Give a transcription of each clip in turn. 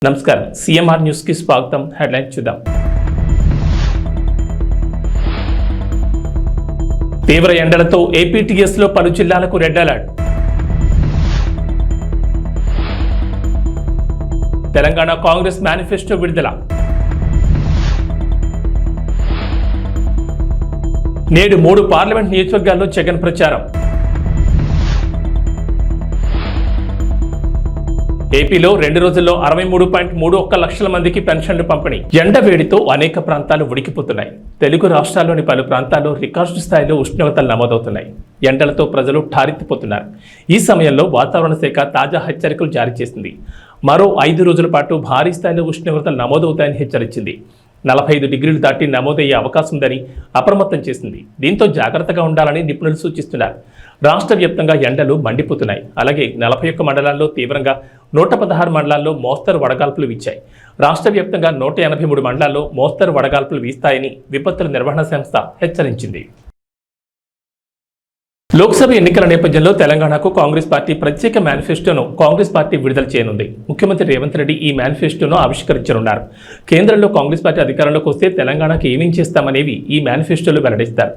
నమస్కారం CMR news కి స్వాగతం. హెడ్లైన్ చూద్దాం. తీవ్ర ఎండలతో ఏపీటీఎస్ లో పలు జిల్లాలకు red alert. Telangana Congress manifesto విడుదల. నేడు 3 పార్లమెంట్ నియోజకవర్గాల్లో జగన్ ప్రచారం. ఏపీలో 2 రోజుల్లో 63.31 లక్షల మందికి పెన్షన్లు పంపిణీ. ఎండ వేడితో అనేక ప్రాంతాలు ఉడికిపోతున్నాయి. తెలుగు రాష్ట్రాల్లోని పలు ప్రాంతాల్లో రికార్డు స్థాయిలో ఉష్ణోగ్రతలు నమోదవుతున్నాయి. ఎండలతో ప్రజలు ఠారెత్తిపోతున్నారు. ఈ సమయంలో వాతావరణ శాఖ తాజా హెచ్చరికలు జారీ చేసింది. మరో 5 రోజుల పాటు భారీ స్థాయిలో ఉష్ణోగ్రతలు నమోదవుతాయని హెచ్చరించింది. 45 డిగ్రీలు దాటి నమోదయ్యే అవకాశం ఉందని అప్రమత్తం చేసింది. దీంతో జాగ్రత్తగా ఉండాలని నిపుణులు సూచిస్తున్నారు. రాష్ట్ర వ్యాప్తంగా ఎండలు మండిపోతున్నాయి. అలాగే 41 మండలాల్లో తీవ్రంగా, 116 మండలాల్లో మోస్తరు వడగాల్పులు వీచాయి. రాష్ట్ర వ్యాప్తంగా 183 మండలాల్లో మోస్తరు వడగాల్పులు వీస్తాయని విపత్తుల నిర్వహణ సంస్థ హెచ్చరించింది. లోక్సభ ఎన్నికల నేపథ్యంలో తెలంగాణకు కాంగ్రెస్ పార్టీ ప్రత్యేక మేనిఫెస్టోను కాంగ్రెస్ పార్టీ విడుదల చేయనుంది. ముఖ్యమంత్రి రేవంత్ రెడ్డి ఈ మేనిఫెస్టోను ఆవిష్కరించనున్నారు. కేంద్రంలో కాంగ్రెస్ పార్టీ అధికారంలోకి వస్తే తెలంగాణకు ఏమేం చేస్తామనేవి ఈ మేనిఫెస్టోలో వెల్లడిస్తారు.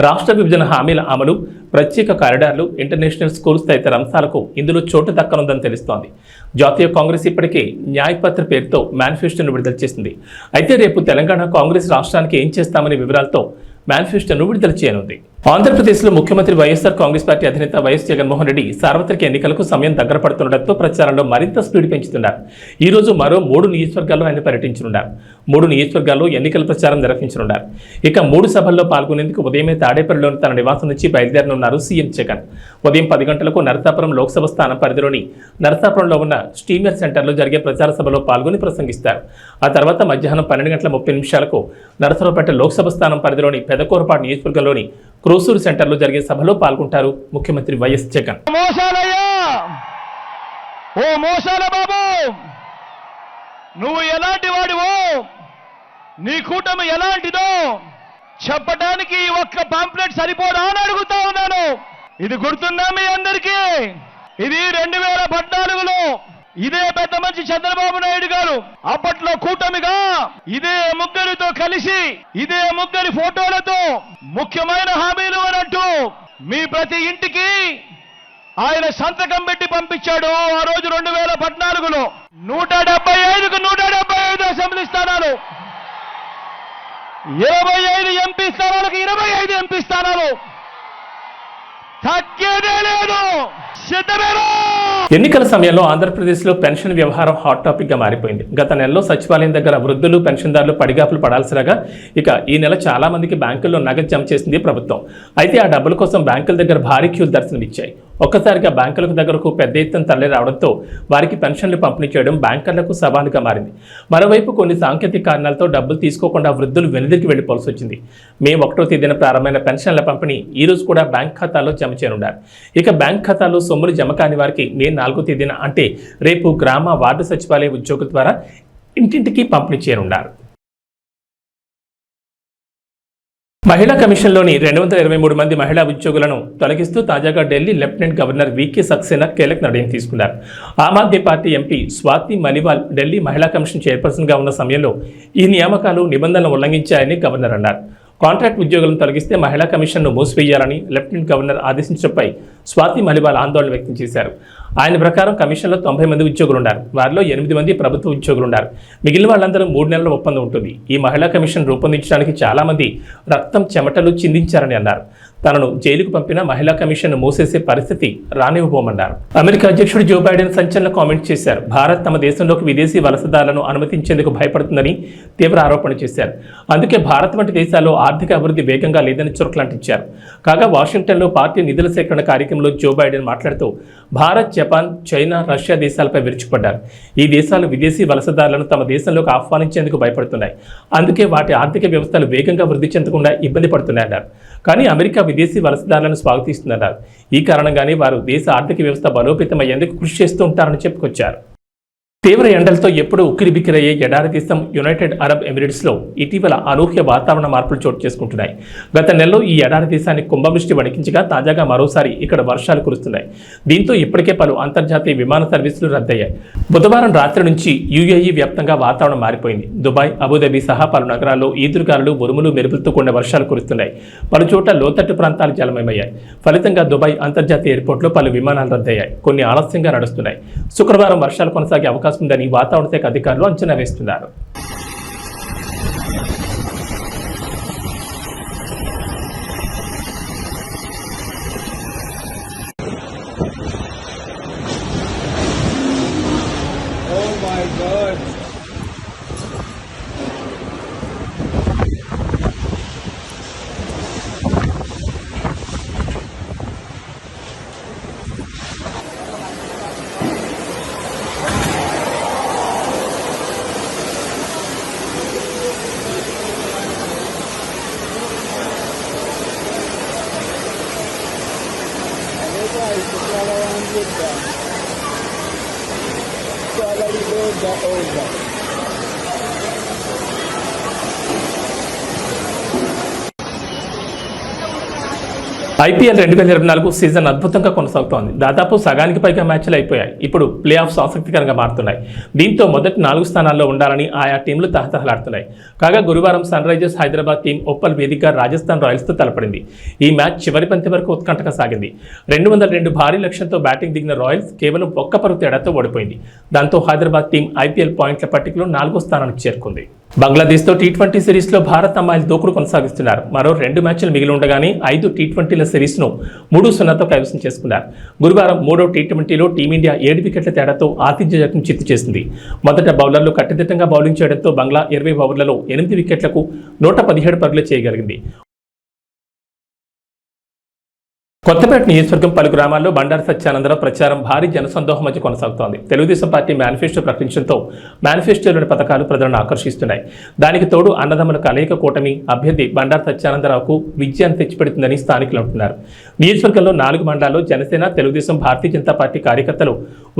రాష్ట్ర విభజన హామీల అమలు, ప్రత్యేక కారిడార్లు, ఇంటర్నేషనల్ స్కూల్స్ తదితర అంశాలకు ఇందులో చోటు దక్కనుందని తెలుస్తోంది. జాతీయ కాంగ్రెస్ ఇప్పటికే న్యాయపత్ర పేరుతో మేనిఫెస్టోను విడుదల చేసింది. అయితే రేపు తెలంగాణ కాంగ్రెస్ రాష్ట్రానికి ఏం చేస్తామనే వివరాలతో మేనిఫెస్టోను విడుదల చేయనుంది. ఆంధ్రప్రదేశ్లో ముఖ్యమంత్రి వైఎస్ఆర్ కాంగ్రెస్ పార్టీ అధినేత వైఎస్ జగన్మోహన్ రెడ్డి సార్వత్రిక ఎన్నికలకు సమయం దగ్గర పడుతుండటంతో ప్రచారంలో మరింత స్పీడ్ పెంచుతున్నారు. ఈ రోజు మరో 3 నియోజకవర్గాల్లో ఆయన పర్యటించనున్నారు. 3 నియోజకవర్గాల్లో ఎన్నికల ప్రచారం నిర్వహించనున్నారు. ఇక 3 సభల్లో పాల్గొనేందుకు ఉదయమే తాడేపల్లిలోని తన నివాసం నుంచి బయలుదేరనున్నారు సీఎం జగన్. ఉదయం 10 గంటలకు నరసాపురం లోక్సభ స్థానం పరిధిలోని నరసాపురంలో ఉన్న స్టీమర్ సెంటర్లో జరిగే ప్రచార సభలో పాల్గొని ప్రసంగిస్తారు. ఆ తర్వాత మధ్యాహ్నం 12:30 నరసరావుపేట లోక్సభ స్థానం పరిధిలోని పెదకూరపాడు నియోజకవర్గంలోని క్రోసూరు సెంటర్లో జరిగే సభలో పాల్గొంటారు ముఖ్యమంత్రి వైఎస్ జగన్. నువ్వు ఎలాంటి వాడివో, నీ కూటమి ఎలాంటిదో చెప్పడానికి ఒక్క పాంప్లెట్ సరిపోదా అని అడుగుతా ఉన్నాను. ఇది గుర్తుందా మీ అందరికీ? ఇది 2014లో ఇదే పెద్ద మంచి చంద్రబాబు నాయుడు గారు అప్పట్లో కూటమిగా ఇదే ముగ్గురితో కలిసి, ఇదే ముగ్గురి ఫోటోలతో ముఖ్యమైన హామీలు అనంటూ మీ ప్రతి ఇంటికి ఆయన సంతకం పెట్టి పంపించాడు. ఆ రోజు 2014లో 175కు 175 అసెంబ్లీ స్థానాలు, 25 ఎంపీ స్థానాలకు 25 ఎంపీ స్థానాలు, తగ్గేదే లేదు. సిద్ధమేనా? ఎన్నికల సమయంలో ఆంధ్రప్రదేశ్లో పెన్షన్ వ్యవహారం హాట్ టాపిక్ గా మారిపోయింది. గత నెలలో సచివాలయం దగ్గర వృద్ధులు, పెన్షన్దారులు పడిగాపులు పడాల్సినగా ఇక ఈ నెల చాలా మందికి బ్యాంకుల్లో నగదు జమ చేసింది ప్రభుత్వం. అయితే ఆ డబ్బుల కోసం బ్యాంకుల దగ్గర భారీ క్యూలు దర్శనమిచ్చాయి. ఒక్కసారిగా బ్యాంకులకు దగ్గరకు పెద్ద ఎత్తున తరలి రావడంతో వారికి పెన్షన్లు పంపిణీ చేయడం బ్యాంకర్లకు సవాలుగా మారింది. మరోవైపు కొన్ని సాంకేతిక కారణాలతో డబ్బులు తీసుకోకుండా వృద్ధులు వెనుదిరికి వెళ్లిపోవాల్సి వచ్చింది. మే 1వ తేదీన ప్రారంభమైన పెన్షన్ల పంపిణీ ఈ రోజు కూడా బ్యాంక్ ఖాతాల్లో జమ చేయనున్నారు. ఇక బ్యాంక్ ఖాతాలో సొమ్ములు జమ కాని వారికి మే 4వ తేదీన అంటే రేపు గ్రామ వార్డు సచివాలయ ఉద్యోగుల ద్వారా ఇంటింటికి పంపిణీ చేయనున్నారు. మహిళా కమిషన్లోని 223 మంది మహిళా ఉద్యోగులను తొలగిస్తూ తాజాగా ఢిల్లీ లెఫ్టినెంట్ గవర్నర్ వీకే సక్సేనా కీలక నిర్ణయం తీసుకున్నారు. ఆమ్ ఆద్మీ పార్టీ ఎంపీ స్వాతి మలివాల్ ఢిల్లీ మహిళా కమిషన్ చైర్పర్సన్గా ఉన్న సమయంలో ఈ నియామకాలు నిబంధనలు ఉల్లంఘించాయని గవర్నర్ అన్నారు. కాంట్రాక్ట్ ఉద్యోగులను తొలగిస్తే మహిళా కమిషన్ను మూసివేయాలని లెఫ్టినెంట్ గవర్నర్ ఆదేశించడంపై స్వాతి మలివాల్ ఆందోళన వ్యక్తం చేశారు. ఆయన ప్రకారం కమిషన్లో 90 మంది ఉద్యోగులు ఉన్నారు. వారిలో 8 మంది ప్రభుత్వ ఉద్యోగులు ఉన్నారు. మిగిలిన వాళ్ళందరూ 3 నెలల ఒప్పందం ఉంటుంది. ఈ మహిళా కమిషన్ రూపొందించడానికి చాలా మంది రక్తం, చెమటలు చిందించారని అన్నారు. తనను జైలుకు పంపిన మహిళా కమిషన్ మూసేసే పరిస్థితి రానివ్వబోమన్నారు. అమెరికా అధ్యక్షుడు జో బైడెన్ సంచలన కామెంట్ చేశారు. భారత్ తమ దేశంలోకి విదేశీ వలసదారులను అనుమతించేందుకు భయపడుతుందని తీవ్ర ఆరోపణ చేశారు. అందుకే భారత్ వంటి దేశాల్లో ఆర్థిక అభివృద్ధి వేగంగా లేదని చురకలంటించారు. కాగా వాషింగ్టన్లో పార్టీ నిధుల సేకరణ కార్యక్రమంలో జో బైడెన్ మాట్లాడుతూ భారత్, జపాన్, చైనా, రష్యా దేశాలపై విరుచుకుపడ్డారు. ఈ దేశాలు విదేశీ వలసదారులను తమ దేశంలోకి ఆహ్వానించేందుకు భయపడుతున్నాయి. అందుకే వాటి ఆర్థిక వ్యవస్థలు వేగంగా వృద్ధి చెందకుండా ఇబ్బంది పడుతున్నాయన్నారు. కానీ అమెరికా విదేశీ వలసదారులను స్వాగతిస్తున్నారు. ఈ కారణంగానే వారు దేశ ఆర్థిక వ్యవస్థ బలోపేతమయ్యేందుకు కృషి చేస్తూ ఉంటారని చెప్పుకొచ్చారు. తీవ్ర ఎండలతో ఎప్పుడూ ఉక్కిరిబిక్కిరయ్యే ఎడారి దేశం యునైటెడ్ అరబ్ ఎమిరేట్స్లో ఇటీవల అనూహ్య వాతావరణ మార్పులు చోటు చేసుకుంటున్నాయి. గత నెలలో ఈ ఎడారి దేశాన్ని కుంభవృష్టి వణికించగా తాజాగా మరోసారి ఇక్కడ వర్షాలు కురుస్తున్నాయి. దీంతో ఇప్పటికే పలు అంతర్జాతీయ విమాన సర్వీసులు రద్దయ్యాయి. బుధవారం రాత్రి నుంచి యుఏఈ వ్యాప్తంగా వాతావరణం మారిపోయింది. దుబాయ్, అబుదాబి సహా పలు నగరాల్లో ఈదురుగాలులు, ఉరుములు, మెరుపులతో కూడిన వర్షాలు కురుస్తున్నాయి. పలు చోట్ల లోతట్టు ప్రాంతాలు జలమయమయ్యాయి. ఫలితంగా దుబాయ్ అంతర్జాతీయ ఎయిర్పోర్ట్లో పలు విమానాలు రద్దయ్యాయి. కొన్ని ఆలస్యంగా నడుస్తున్నాయి. శుక్రవారం వర్షాలు కొనసాగే అవకాశం ఉందని వాతావరణ శాఖ అధికారులు అంచనా వేస్తున్నారు. ఐపీఎల్ 2024 సీజన్ అద్భుతంగా కొనసాగుతోంది. దాదాపు సగానికి పైగా మ్యాచ్లు అయిపోయాయి. ఇప్పుడు ప్లే ఆఫ్స్ ఆసక్తికరంగా మారుతున్నాయి. దీంతో మొదటి 4 స్థానాల్లో ఉండాలని ఆయా టీంలు తహతహలాడుతున్నాయి. కాగా గురువారం Sunrisers Hyderabad team Uppal వేదికగా రాజస్థాన్ రాయల్స్తో తలపడింది. ఈ మ్యాచ్ చివరి పంతి వరకు ఉత్కంఠగా సాగింది. 202 భారీ లక్ష్యంతో బ్యాటింగ్ దిగిన రాయల్స్ కేవలం ఒక్క పరుగు తేడాతో ఓడిపోయింది. దాంతో హైదరాబాద్ టీం ఐపీఎల్ పాయింట్ల పట్టికలో 4వ స్థానానికి చేరుకుంది. బంగ్లాదేశ్తో టీ20 సిరీస్లో భారత్ అమ్మాయిలు దూకుడు కొనసాగిస్తున్నారు. మరో 2 మ్యాచ్లు మిగిలి ఉండగానే 5 టీ20ల సిరీస్ను 3-0తో కైవసం చేసుకున్నారు. గురువారం 3వ టీ20లో టీమిండియా 7 వికెట్ల తేడాతో ఆతిథ్య జట్టును చిత్తు చేసింది. మొదట బౌలర్లు కట్టుదిట్టంగా బౌలింగ్ చేయడంతో బంగ్లా 20 ఓవర్లలో 8 వికెట్లకు 117 పరుగులు చేయగలిగింది. కొత్తపేట నియోజకవర్గం పలు గ్రామాల్లో బండారు సత్యానందరావు ప్రచారం భారీ జనసందోహం మధ్య కొనసాగుతోంది. తెలుగుదేశం పార్టీ మేనిఫెస్టో ప్రకటించడంతో మేనిఫెస్టోలోని పథకాలు ప్రజలను ఆకర్షిస్తున్నాయి. దానికి తోడు అన్నదమ్ముల కలయిక కూటమి అభ్యర్థి బండారు సత్యానందరావుకు విజయాన్ని తెచ్చిపెడుతుందని స్థానికులు అంటున్నారు. నియోజకవర్గంలో 4 మండలాల్లో జనసేన, తెలుగుదేశం, భారతీయ జనతా పార్టీ కార్యకర్తలు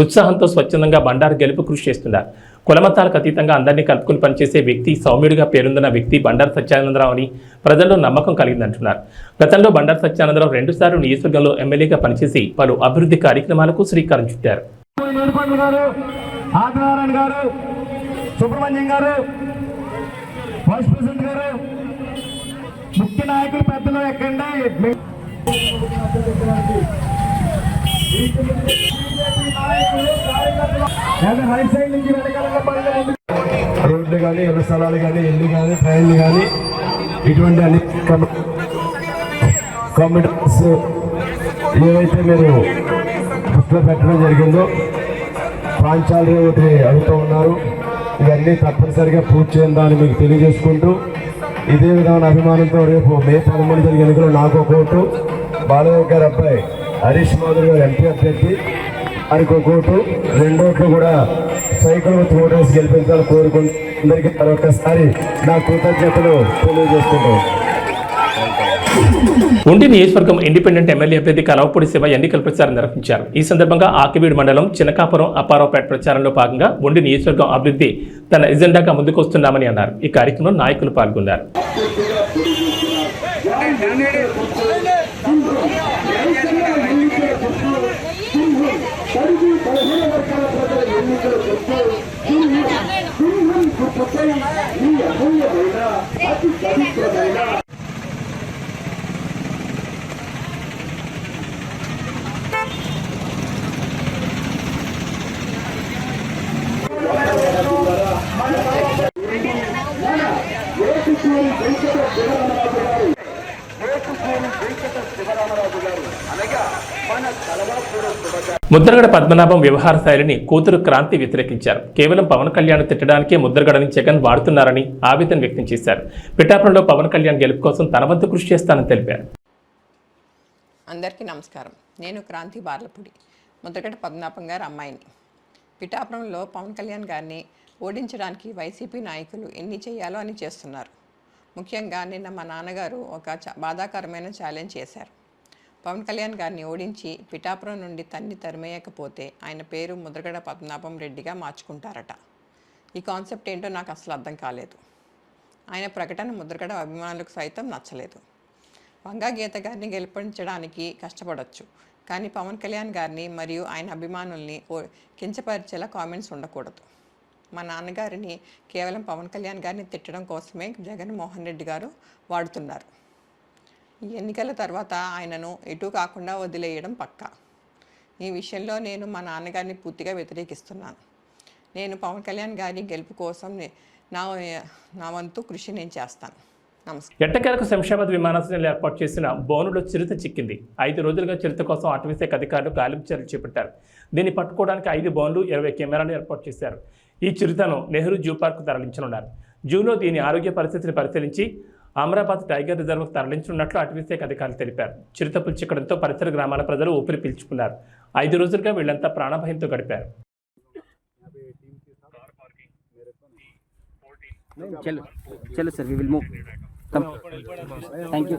ఉత్సాహంతో స్వచ్ఛందంగా బండారు గెలుపు కృషి చేస్తున్నారు. కులమతాలకు అతీతంగా అందరినీ కలుపుకుని పనిచేసే వ్యక్తి, సౌమ్యుడిగా పేరొందిన వ్యక్తి బండారు సత్యానందరావు అని ప్రజల్లో నమ్మకం కలిగిందంటున్నారు. గతంలో బండారు సత్యానందరావు 2 సార్లు నియోజకవర్గంలో ఎమ్మెల్యేగా పనిచేసి పలు అభివృద్ధి కార్యక్రమాలకు శ్రీకారం చుట్టారు. రోడ్లు కానీ, ఇళ్ల స్థలాలు కానీ, ఇల్లు కానీ, ట్రైన్లు కానీ, ఇటువంటి అన్ని కామెంట్స్ ఏవైతే మీరు దృష్టిలో పెట్టడం జరిగిందో ప్రాంతాలు ఒకటి అడుగుతూ ఉన్నారు. ఇవన్నీ తప్పనిసరిగా పూర్తి చేద్దామని మీకు తెలియజేసుకుంటూ, ఇదే విధమైన అభిమానంతో రేపు మే 13 జరిగే ఎన్నికలు నాకు ఒక ఓటు, బాలయ్య గారి అబ్బాయి హరీష్ మాధురి గారు ఎంపీ అభ్యర్థి వారికి ఒక ఓటు, 2 ఓట్లు కూడా సైకిల్ విత్ ఓటర్స్ గెలిపించాలని కోరుకుంటూ అందరికీ మరొకసారి నా కృతజ్ఞతలు తెలియజేసుకుంటాం. ఉండి నియోజకవర్గం ఇండిపెండెంట్ ఎమ్మెల్యే అభ్యర్థి కలవపూడి శివ ఎన్నికల ప్రచారం నిర్వహించారు. ఈ సందర్భంగా ఆకివీడు మండలం చినకాపురం, అప్పారావుపేట ప్రచారంలో భాగంగా ఉండి నియోజకవర్గం అభివృద్ధి తన ఎజెండాగా ముందుకు వస్తున్నామని అన్నారు. ఈ కార్యక్రమంలో నాయకులు పాల్గొన్నారు. ముద్రగడ పద్మనాభం వ్యవహార శైలిని కూతురు క్రాంతి వ్యతిరేకించారు. కేవలం పవన్ కళ్యాణ్ తిట్టడానికే ముద్రగడని జగన్ వాడుతున్నారని ఆవేదన వ్యక్తం చేశారు. పిఠాపురంలో పవన్ కళ్యాణ్ గెలుపు కోసం తన వంతు కృషి చేస్తానని తెలిపారు. అందరికీ నమస్కారం. నేను క్రాంతి బార్లపూడి, ముద్రగడ పద్మనాభం గారి అమ్మాయిని. పిఠాపురంలో పవన్ కళ్యాణ్ గారిని ఓడించడానికి వైసీపీ నాయకులు ఎన్ని చేయాలో అని చేస్తున్నారు. ముఖ్యంగా నిన్న మా నాన్నగారు ఒక బాధాకరమైన ఛాలెంజ్ చేశారు. పవన్ కళ్యాణ్ గారిని ఓడించి పిఠాపురం నుండి తరిమేయకపోతే ఆయన పేరు ముద్రగడ పద్మనాభం రెడ్డిగా మార్చుకుంటారట. ఈ కాన్సెప్ట్ ఏంటో నాకు అసలు అర్థం కాలేదు. ఆయన ప్రకటన ముద్రగడ అభిమానులకు సైతం నచ్చలేదు. వంగా గీత గారిని గెలిపించడానికి కష్టపడవచ్చు, కానీ పవన్ కళ్యాణ్ గారిని మరియు ఆయన అభిమానుల్ని కించపరిచేలా కామెంట్స్ ఉండకూడదు. మా నాన్నగారిని కేవలం పవన్ కళ్యాణ్ గారిని తిట్టడం కోసమే జగన్మోహన్ రెడ్డి గారు వాడుతున్నారు. ఈ ఎన్నికల తర్వాత ఆయనను ఎటు కాకుండా వదిలేయడం పక్కా. ఈ విషయంలో నేను మా నాన్నగారిని పూర్తిగా వ్యతిరేకిస్తున్నాను. నేను పవన్ కళ్యాణ్ గారి గెలుపు కోసం నా వంతు కృషి నేను చేస్తాను. నమస్కారం. ఎట్టకేలకు శంషాబాద్ విమానాశ్రయంలో ఏర్పాటు చేసిన బోనులో చిరుత చిక్కింది. 5 రోజులుగా చిరుత కోసం అటవీశాఖ అధికారులు గాలింపు చర్యలు చేపట్టారు. దీన్ని పట్టుకోవడానికి 5 బోన్లు 20 కెమెరాలు ఏర్పాటు చేశారు. ఈ చిరుతను నెహ్రూ జూ పార్కు తరలించనున్నారు. జూలో దీని ఆరోగ్య పరిస్థితిని పరిశీలించి అమరాబాద్ టైగర్ రిజర్వ్కు తరలించనున్నట్లు అటవీశాఖ అధికారులు తెలిపారు. చిరుత పుల్చిక్కడంతో పరిసర గ్రామాల ప్రజలు ఊపిరి పీల్చుకున్నారు. 5 రోజులుగా వీళ్లంతా ప్రాణభయంతో గడిపారు. चलो sir, we will move. Come. Thank you.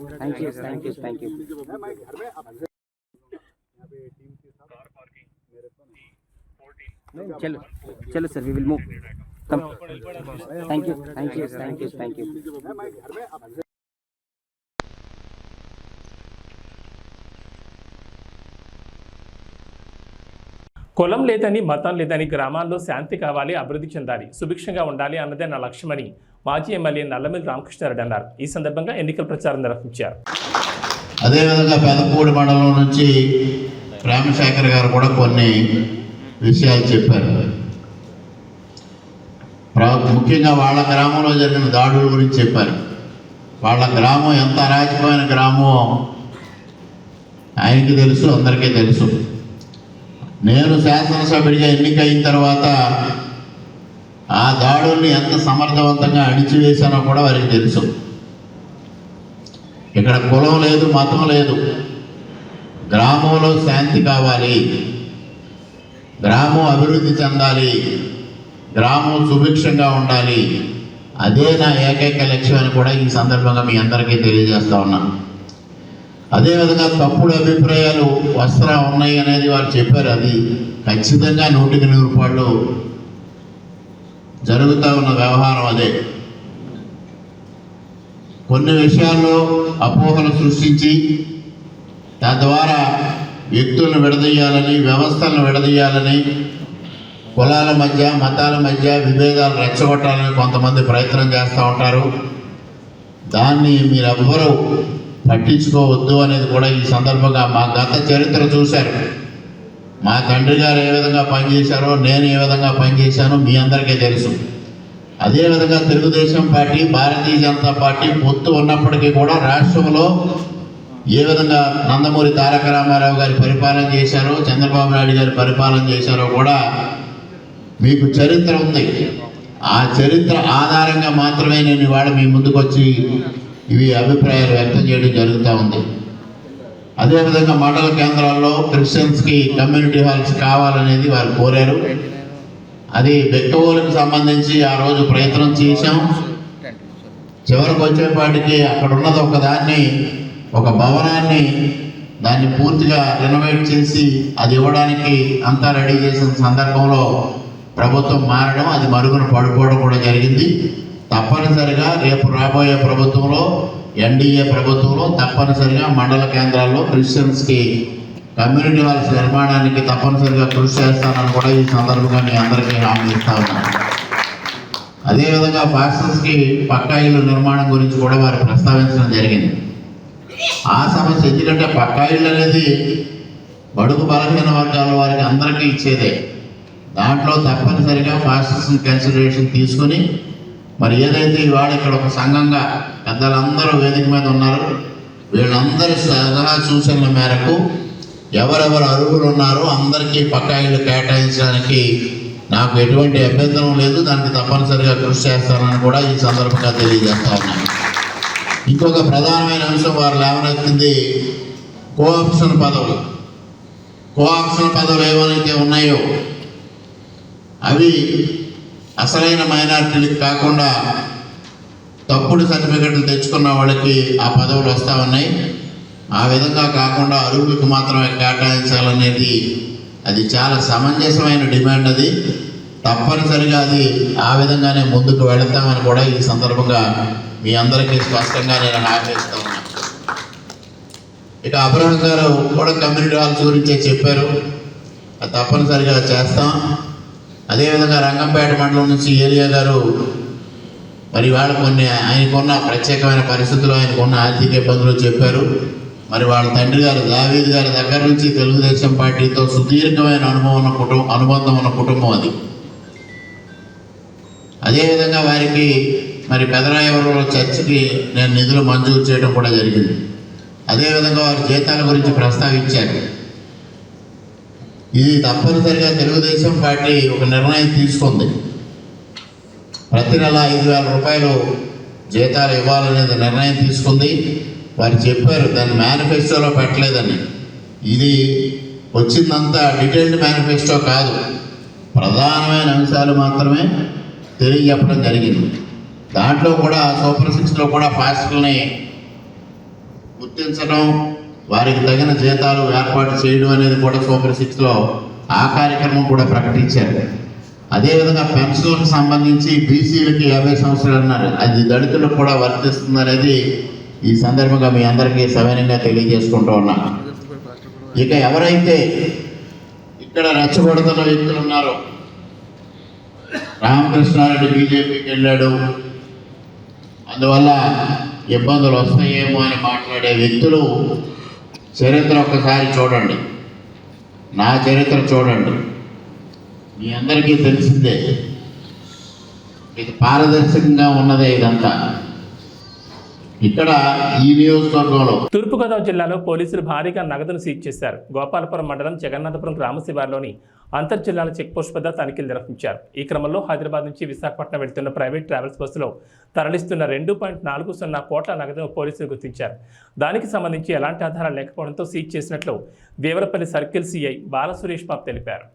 चलो sir, we will move. Come. Thank you. కులం లేదని, మతం లేదని, గ్రామాల్లో శాంతి కావాలి, అభివృద్ధి చెందాలి, సుభిక్షంగా ఉండాలి అన్నదే నా లక్ష్యమని మాజీ ఎమ్మెల్యే నల్లమిల్లి రామకృష్ణారెడ్డి అన్నారు. ఈ సందర్భంగా ఎన్నికల ప్రచారం నిర్వహించారు. అదేవిధంగా పెదపూడి మండలం నుంచి రామశేఖర్ గారు కూడా కొన్ని విషయాలు చెప్పారు. ముఖ్యంగా వాళ్ళ గ్రామంలో జరిగిన దాడుల గురించి చెప్పారు. వాళ్ళ గ్రామం ఎంత అరాచకమైన గ్రామం ఆయనకి తెలుసు, అందరికీ తెలుసు. నేను శాసనసభ్యుడిగా ఎన్నికైన తర్వాత ఆ దాడుల్ని ఎంత సమర్థవంతంగా అణిచివేశానో కూడా వారికి తెలుసు. ఇక్కడ కులం లేదు, మతం లేదు, గ్రామంలో శాంతి కావాలి, గ్రామం అభివృద్ధి చెందాలి, గ్రామం సుభిక్షంగా ఉండాలి, అదే నా ఏకైక లక్ష్యం అని కూడా ఈ సందర్భంగా మీ అందరికీ తెలియజేస్తా ఉన్నాను. అదేవిధంగా తప్పుడు అభిప్రాయాలు వస్త్రా ఉన్నాయి అనేది వారు చెప్పారు. అది ఖచ్చితంగా 100% జరుగుతూ ఉన్న వ్యవహారం. అదే కొన్ని విషయాల్లో అపోహలు సృష్టించి తద్వారా వ్యక్తులను విడదీయాలని, వ్యవస్థలను విడదీయాలని, కులాల మధ్య, మతాల మధ్య విభేదాలు రెచ్చగొట్టాలని కొంతమంది ప్రయత్నం చేస్తూ ఉంటారు. దాన్ని మీరెవ్వరూ పట్టించుకోవద్దు అనేది కూడా ఈ సందర్భంగా మా గత చరిత్ర చూశారు. మా తండ్రి గారు ఏ విధంగా పనిచేశారో, నేను ఏ విధంగా పనిచేశానో మీ అందరికీ తెలుసు. అదేవిధంగా తెలుగుదేశం పార్టీ, భారతీయ జనతా పార్టీ పొత్తు ఉన్నప్పటికీ కూడా రాష్ట్రంలో ఏ విధంగా నందమూరి తారక రామారావు గారి పరిపాలన చేశారో, చంద్రబాబు నాయుడు గారి పరిపాలన చేశారో కూడా మీకు చరిత్ర ఉంది. ఆ చరిత్ర ఆధారంగా మాత్రమే నేను ఇవాళ మీ ముందుకు వచ్చి ఇవి అభిప్రాయాలు వ్యక్తం చేయడం జరుగుతూ ఉంది. అదేవిధంగా మండల కేంద్రాల్లో క్రిస్టియన్స్కి కమ్యూనిటీ హాల్స్ కావాలనేది వారు కోరారు. అది బెక్కవోలుకు సంబంధించి ఆ రోజు ప్రయత్నం చేశాం. చివరికి వచ్చేపాటికి అక్కడ ఉన్నది ఒక భవనాన్ని దాన్ని పూర్తిగా రెనోవేట్ చేసి అది ఇవ్వడానికి అంతా రెడీ చేసిన సందర్భంలో ప్రభుత్వం మారడం, అది మరుగున పడిపోవడం కూడా జరిగింది. తప్పనిసరిగా రేపు రాబోయే ప్రభుత్వంలో, ఎన్డీఏ ప్రభుత్వంలో తప్పనిసరిగా మండల కేంద్రాల్లో క్రిస్టియన్స్కి కమ్యూనిటీ హాల్స్ నిర్మాణానికి తప్పనిసరిగా కృషి చేస్తానని కూడా ఈ సందర్భంగా మీ అందరికీ హామీ ఇస్తా ఉన్నాను. అదేవిధంగా పాస్టర్స్కి పక్కా ఇల్లు నిర్మాణం గురించి కూడా వారు ప్రస్తావించడం జరిగింది. ఆ సమస్య ఎందుకంటే పక్కా ఇల్లు అనేది బడుగు బలహీన వర్గాల వారికి అందరికీ ఇచ్చేదే. దాంట్లో తప్పనిసరిగా పాస్టర్స్ని కన్సిడరేషన్ తీసుకుని మరి ఏదైతే ఇవాళ ఇక్కడ ఒక సంఘంగా పెద్దలందరూ వేదిక మీద ఉన్నారు, వీళ్ళందరి సలహా సూచనల మేరకు ఎవరెవరు అర్హులు ఉన్నారో అందరికీ పక్కా ఇళ్ళు కేటాయించడానికి నాకు ఎటువంటి అభ్యంతరం లేదు. దానికి తప్పనిసరిగా కృషి చేస్తానని కూడా ఈ సందర్భంగా తెలియజేస్తా ఉన్నాను. ఇంకొక ప్రధానమైన అంశం వారు లేవనెత్తింది కోఆప్షన్ పదవులు. కోఆప్షన్ పదవులు ఏవైతే ఉన్నాయో అవి అసలైన మైనారిటీలకు కాకుండా తప్పుడు సర్టిఫికెట్లు తెచ్చుకున్న వాళ్ళకి ఆ పదవులు వస్తూ ఉన్నాయి. ఆ విధంగా కాకుండా అరువులకు మాత్రమే కేటాయించాలనేది అది చాలా సమంజసమైన డిమాండ్. అది తప్పనిసరిగా అది ఆ విధంగానే ముందుకు వెళతామని కూడా ఈ సందర్భంగా మీ అందరికీ స్పష్టంగా నేను హామీస్తూ ఉన్నాను. ఇక అబ్రహం గారు కూడా కమ్యూనిటీ హాల్స్ గురించే చెప్పారు, అది తప్పనిసరిగా చేస్తాం. అదేవిధంగా రంగంపేట మండలం నుంచి ఏలియా గారు మరి వాళ్ళ కొన్ని ఆయనకున్న ప్రత్యేకమైన పరిస్థితులు, ఆయనకున్న ఆర్థిక ఇబ్బందులు చెప్పారు. మరి వాళ్ళ తండ్రి గారు దావీద్ గారి దగ్గర నుంచి తెలుగుదేశం పార్టీతో సుదీర్ఘమైన అనుబంధం ఉన్న కుటుంబం అది. అదేవిధంగా వారికి మరి పెదరాయవరంలో చర్చికి నేను నిధులు మంజూరు చేయడం కూడా జరిగింది. అదేవిధంగా వారి జీతాల గురించి ప్రస్తావించారు. ఇది తప్పనిసరిగా తెలుగుదేశం పార్టీ ఒక నిర్ణయం తీసుకుంది. ప్రతి నెల 5,000 రూపాయలు జీతాలు ఇవ్వాలనేది నిర్ణయం తీసుకుంది. వారు చెప్పారు దాన్ని మేనిఫెస్టోలో పెట్టలేదని. ఇది వచ్చిందంతా డీటెయిల్డ్ మేనిఫెస్టో కాదు, ప్రధానమైన అంశాలు మాత్రమే తెలియజెప్పడం జరిగింది. దాంట్లో కూడా సూపర్ 6లో కూడా పాస్టర్ని గుర్తించడం, వారికి తగిన జీతాలు ఏర్పాటు చేయడం అనేది కూడా సూపర్ 6లో ఆ కార్యక్రమం కూడా ప్రకటించారు. అదేవిధంగా పెన్షన్లకు సంబంధించి బీసీలకి 50 సంవత్సరాలు అన్నారు, అది దళితులకు కూడా వర్తిస్తుంది అనేది ఈ సందర్భంగా మీ అందరికీ సవినయంగా తెలియజేసుకుంటూ ఉన్నా. ఇక ఎవరైతే ఇక్కడ రెచ్చగొడుతున్న వ్యక్తులు ఉన్నారో, రామకృష్ణారెడ్డి బీజేపీకి వెళ్ళాడు అందువల్ల ఇబ్బందులు వస్తాయేమో అని మాట్లాడే వ్యక్తులు చరిత్ర ఒక్కసారి చూడండి, నా చరిత్ర చూడండి, మీ అందరికీ తెలిసిందే. ఇది పారదర్శకంగా ఉన్నదే ఇదంతా. ఇక్కడ ఈ నియోజకవర్గంలో తూర్పుగోదావరి జిల్లాలో పోలీసులు భారీగా నగదును సీజ్ చేశారు. గోపాలపురం మండలం జగన్నాథపురం గ్రామ శివారులోని అంతర్జిల్లాల చెక్పోస్ట్ వద్ద తనిఖీలు నిర్వహించారు. ఈ క్రమంలో హైదరాబాద్ నుంచి విశాఖపట్నం వెళ్తున్న ప్రైవేట్ ట్రావెల్స్ బస్సులో తరలిస్తున్న 2.40 కోట్ల నగదును పోలీసులు గుర్తించారు. దానికి సంబంధించి ఎలాంటి ఆధారాలు లేకపోవడంతో సీజ్ చేసినట్లు దేవరపల్లి సర్కిల్ సిఐ బాలసురేష్ బాబు తెలిపారు.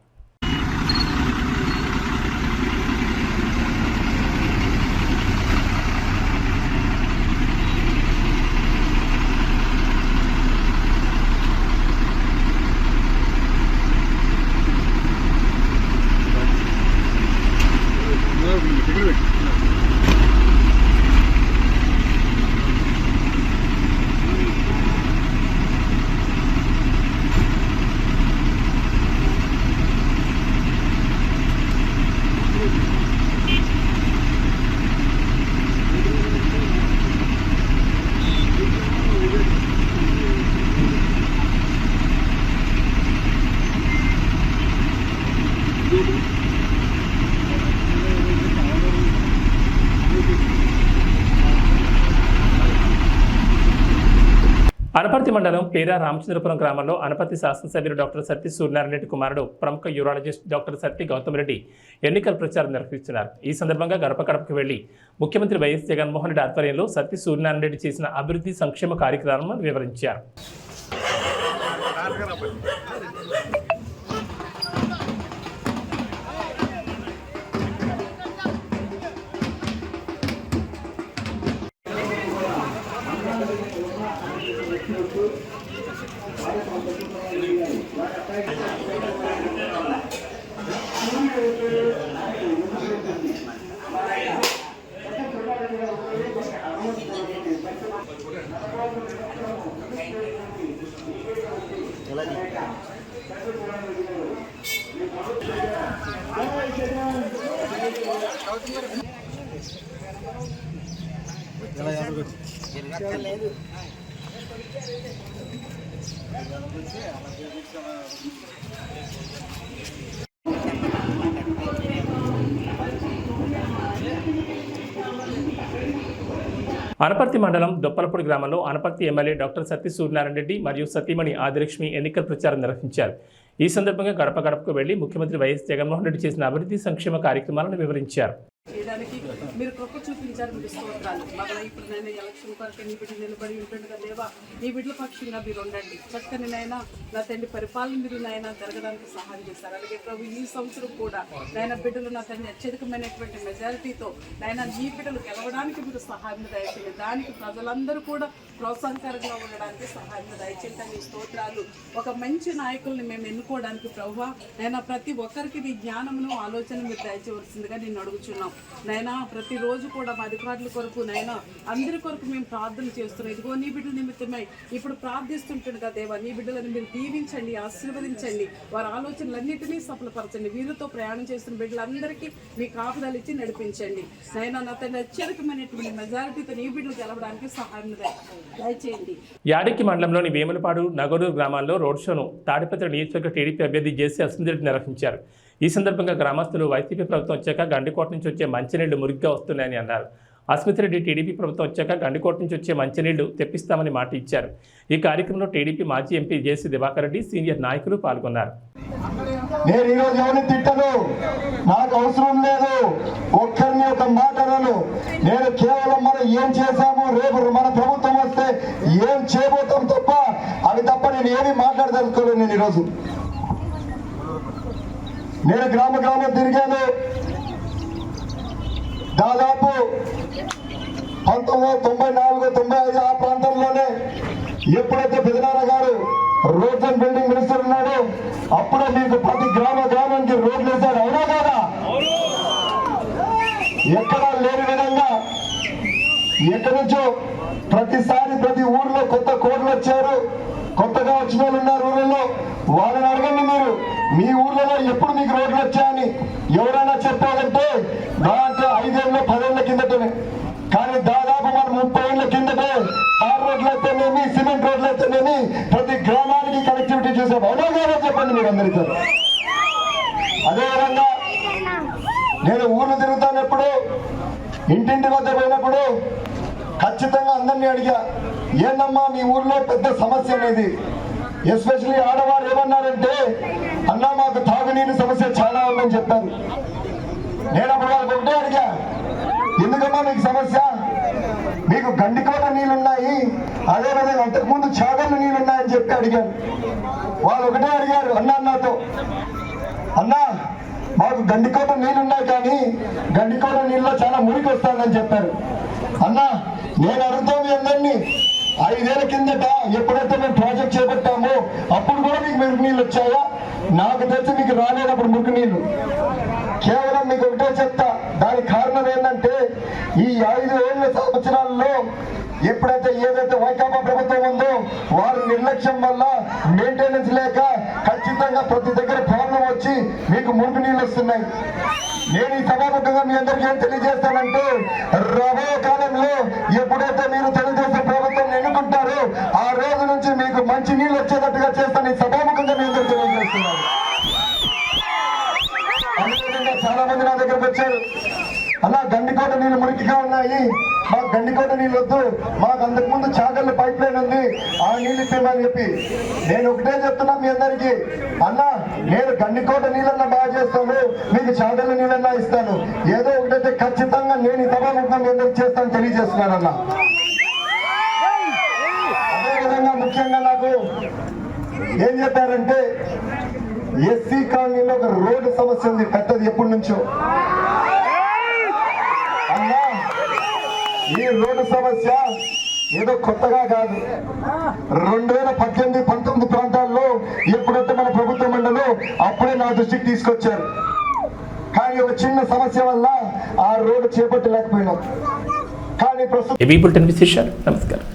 అనపర్తి మండలం పేరా రామచంద్రపురం గ్రామంలో అనపర్తి శాసనసభ్యులు డాక్టర్ సత్తి సూర్యనారాయణ రెడ్డి కుమారుడు ప్రముఖ యూరాలజిస్ట్ డాక్టర్ సత్తి గౌతమ్ రెడ్డి ఎన్నికల ప్రచారం నిర్వహిస్తున్నారు. ఈ సందర్భంగా గడప గడపకు వెళ్లి ముఖ్యమంత్రి వైఎస్ జగన్మోహన్ రెడ్డి ఆధ్వర్యంలో సత్తి సూర్యనారాయణ రెడ్డి చేసిన అభివృద్ధి సంక్షేమ కార్యక్రమాలను వివరించారు. అనపర్తి మండలం దొప్పలపూడి గ్రామంలో అనపర్తి ఎమ్మెల్యే డాక్టర్ సత్తి సూర్యనారాయణ రెడ్డి మరియు సతీమణి ఆదిలక్ష్మి ఎన్నికల ప్రచారం నిర్వహించారు. ఈ సందర్భంగా గడప గడపకు వెళ్లి ముఖ్యమంత్రి వైఎస్ జగన్మోహన్ రెడ్డి చేసిన అభివృద్ధి సంక్షేమ కార్యక్రమాలను వివరించారు. మీరు కృప చూపించారు, మీకు స్తోత్రాలు. మరలా ఇప్పుడు నేను ఎలక్షన్ కొరకు నీ బిడ్డ నిలబడి ఉంటుండగా దేవా, నీ బిడ్డల పక్షంగా మీరు ఉండండి. చక్కని నైనా నా తండ్రి పరిపాలన మీరు నాయన జరగడానికి సహాయం చేస్తారు. అలాగే ప్రభు ఈ సంవత్సరం కూడా నాయన బిడ్డలు నా తండ్రి అత్యధికమైనటువంటి మెజారిటీతో నాయన ఈ బిడ్డలు గెలవడానికి మీరు సహాయం దయచేయండి. దానికి ప్రజలందరూ కూడా ప్రోత్సాహకరంగా ఉండడానికి సహాయం దయచేయండి. నీ స్తోత్రాలు. ఒక మంచి నాయకుల్ని మేము ఎన్నుకోవడానికి ప్రభువా నైనా ప్రతి ఒక్కరికి నీ జ్ఞానమును ఆలోచన మీరు దయచేయవలసిందిగా నేను అడుగుచున్నాం. నైనా ప్రతిరోజు కూడా మా అధికారుల కొరకు నైనా అందరి కొరకు మేము ప్రార్థన చేస్తున్నాం. ఇదిగో నీ బిడ్డల నిమిత్తమై ఇప్పుడు ప్రార్థిస్తుంటుండగా దేవా, నీ బిడ్డలను మీరు దీవించండి, ఆశీర్వదించండి, వారి ఆలోచనలన్నింటినీ సఫలపరచండి. వీరితో ప్రయాణం చేస్తున్న బిడ్డలందరికీ మీ కాపుదలు ఇచ్చి నడిపించండి. నైనా నా తండ్రి అత్యధికమైనటువంటి మెజారిటీతో నీ బిడ్డలు గెలవడానికి సహాయం దయచేయండి. యాడికి మండలంలోని వేములపాడు, నగరూరు గ్రామాల్లో రోడ్ షోను తాడిపత్రి నియోజకవర్గ టీడీపీ అభ్యర్థి జేసీ అసెంబ్లీ నిర్వహించారు. ఈ సందర్భంగా గ్రామస్తులు వైసీపీ ప్రభుత్వం వచ్చాక గండికోట నుంచి వచ్చే మంచినీళ్లు మురిగ్గా వస్తున్నాయని అన్నారు. అస్మితిరెడ్డి టీడీపీ ప్రభుత్వం వచ్చాక గండికోట నుంచి వచ్చే మంచినీళ్లు తెప్పిస్తామని మాట ఇచ్చారు. ఈ కార్యక్రమంలో టీడీపీ మాజీ MP JC Diwakar Reddy, senior నాయకులు పాల్గొన్నారు. నేను ఈరోజు ఎవరిని తిట్టను, నాకు అవసరం లేదు, ఒక్కరిని ఒక మాట అనను. నేను కేవలం మనం ఏం చేశాము, రేపు మన ప్రభుత్వం వస్తే ఏం చేయబోతాం తప్ప అవి తప్ప నేను ఏమీ మాట్లాడదలుచుకోలేదు. నేను ఈరోజు నేను గ్రామం తిరిగాను. దాదాపు 1994, 95 ఆ ప్రాంతంలోనే ఎప్పుడైతే పెదనాన్న గారు రోడ్స్ అండ్ బిల్డింగ్ మినిస్టర్ ఉన్నాడు, అప్పుడే మీకు ప్రతి గ్రామానికి రోడ్లు వేశాడు. అవునా కాదా? ఎక్కడా లేని విధంగా ఎక్కడి నుంచో ప్రతిసారి ప్రతి ఊర్లో కొత్త కోడ్లు వచ్చారు. కొత్తగా వచ్చిన వాళ్ళు ఉన్నారు ఊళ్ళలో. వాళ్ళని అడగండి, మీరు మీ ఊర్లలో ఎప్పుడు మీకు రోడ్లు వచ్చాయని ఎవరైనా చెప్పాలంటే దాంట్లో 5 ఏళ్ళ 10 ఏళ్ల కిందటనే. కానీ దాదాపు మనం 30 ఏళ్ల కిందటే తార్ రోడ్లు అయితేనేమి, సిమెంట్ రోడ్లు అయితేనేమి ప్రతి గ్రామానికి కనెక్టివిటీ చేసాం. అవునా కాదా చెప్పండి మీరు అందరికీ. అదేవిధంగా నేను ఊర్లు తిరుగుతానప్పుడు, ఇంటింటి వద్ద పోయినప్పుడు ఖచ్చితంగా అందరినీ అడిగా, ఏందమ్మా మీ ఊర్లో పెద్ద సమస్య అనేది. ఎస్పెషల్లీ ఆడవారు ఏమన్నారంటే, అన్నా మాకు తాగునీరు సమస్య చాలా ఉందని చెప్పారు. నేను అప్పుడు వాళ్ళకి ఒకటే అడిగా, ఎందుకమ్మా మీకు సమస్య? మీకు గండికోట నీళ్ళున్నాయి, అదేవిధంగా అంతకుముందు చాగళ్ళు నీళ్ళున్నాయని చెప్పి అడిగాను. వాళ్ళు ఒకటే అడిగారు నాతో, అన్నా మాకు గండికోట నీళ్ళున్నాయి కానీ గండికోట నీళ్ళలో చాలా మురికి వస్తుందని చెప్పారు. అన్నా నేను అడుగుతాం మీ అందరినీ, 5 ఏళ్ల కిందట ఎప్పుడైతే మేము ప్రాజెక్ట్ చేపట్టామో అప్పుడు కూడా మీకు మురికి నీళ్ళు వచ్చాయా? నాకు తెలిసి మీకు రాలేనప్పుడు మురికి నీళ్ళు. కేవలం మీకు ఒకటే చెప్తా, దానికి కారణం ఏంటంటే ఈ 5 సంవత్సరాల్లో ఎప్పుడైతే ఏదైతే వైకాపా ప్రభుత్వం ఉందో వారి నిర్లక్ష్యం వల్ల మెయింటెనెన్స్ లేక ఖచ్చితంగా ప్రతి దగ్గర ప్రాబ్లం వచ్చి మీకు మురికి నీళ్ళు వస్తున్నాయి. నేను ఈ సభాముఖంగా మీ అందరికీ ఏం తెలియజేస్తానంటే, రాబోయే కాలంలో ఎప్పుడైతే మీరు తెలుగుదేశం ప్రభుత్వం ఎన్నుకుంటారో ఆ రోజు నుంచి మీకు మంచి నీళ్ళు వచ్చేటట్టుగా చేస్తాను. ఈ సభాముఖంగా మీ అందరికీ తెలియజేస్తున్నాను. అదేవిధంగా చాలా మంది నా దగ్గరకు వచ్చారు, అలా గండికోట నీళ్ళు మురికిగా ఉన్నాయి, మాకు గండికోట నీళ్ళు వద్దు, మాకు అంతకుముందు చాగళ్ళ పైప్ లైన్ ఉంది, ఆ నీళ్ళు ఇప్పమని చెప్పి. నేను ఒకటే చెప్తున్నా మీ అందరికీ, అన్నా నేను గండికోట నీళ్ళన్నా బాగా చేస్తాను, మీకు చాగళ్ళ నీళ్ళన్నా ఇస్తాను. ఏదో ఒకటైతే ఖచ్చితంగా నేను ఈ సభాముఖంగా మీ అందరికి చేస్తాను తెలియజేస్తున్నానన్నా. అదేవిధంగా ముఖ్యంగా నాకు ఏం చెప్పారంటే, ఎస్సీ కాలనీలో ఒక రోడ్డు సమస్య ఉంది పెద్దది ఎప్పటి నుంచో. అన్నా ఈ రోడ్డు సమస్య ఏదో కొత్తగా కాదు, 2018, 19 ప్రాంతాల్లో ఎప్పుడైతే మన ప్రభుత్వం ఉండదో అప్పుడే నా దృష్టికి తీసుకొచ్చారు. కానీ ఒక చిన్న సమస్య వల్ల ఆ రోడ్డు చేపట్టలేకపోయినాం. కానీ ప్రస్తుతం నమస్కారం.